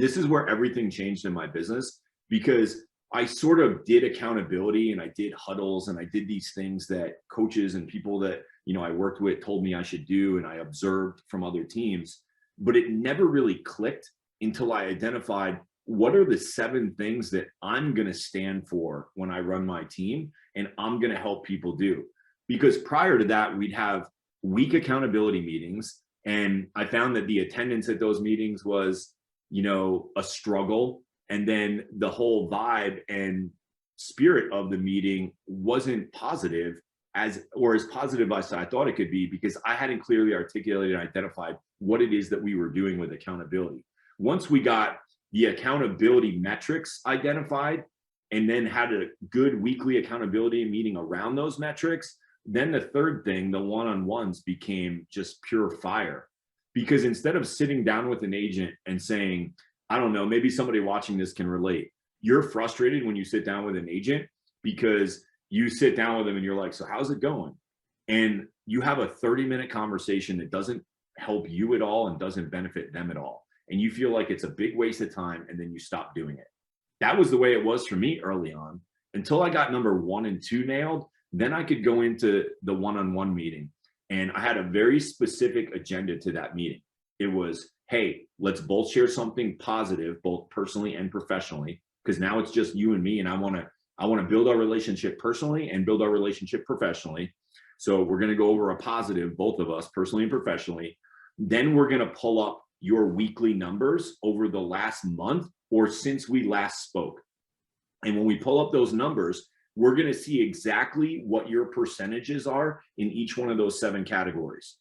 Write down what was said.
This is where everything changed in my business because I sort of did accountability and I did huddles and I did these things that coaches and people that, I worked with told me I should do and I observed from other teams, but it never really clicked until I identified what are the 7 things that I'm going to stand for when I run my team and I'm going to help people do. Because prior to that, we'd have week accountability meetings and I found that the attendance at those meetings was a struggle. And then the whole vibe and spirit of the meeting wasn't positive as positive as I thought it could be because I hadn't clearly articulated and identified what it is that we were doing with accountability. Once we got the accountability metrics identified and then had a good weekly accountability meeting around those metrics, then the third thing, the one-on-ones became just pure fire. Because instead of sitting down with an agent and saying, I don't know, maybe somebody watching this can relate. You're frustrated when you sit down with an agent because you sit down with them and you're like, so how's it going? And you have a 30-minute conversation that doesn't help you at all and doesn't benefit them at all. And you feel like it's a big waste of time and then you stop doing it. That was the way it was for me early on until I got number 1 and 2 nailed. Then I could go into the one-on-one meeting. And I had a very specific agenda to that meeting. It was, hey, let's both share something positive, both personally and professionally, because now it's just you and me. And I want to build our relationship personally and build our relationship professionally. So we're going to go over a positive, both of us, personally and professionally. Then we're going to pull up your weekly numbers over the last month or since we last spoke. And when we pull up those numbers, we're going to see exactly what your percentages are in each one of those 7 categories.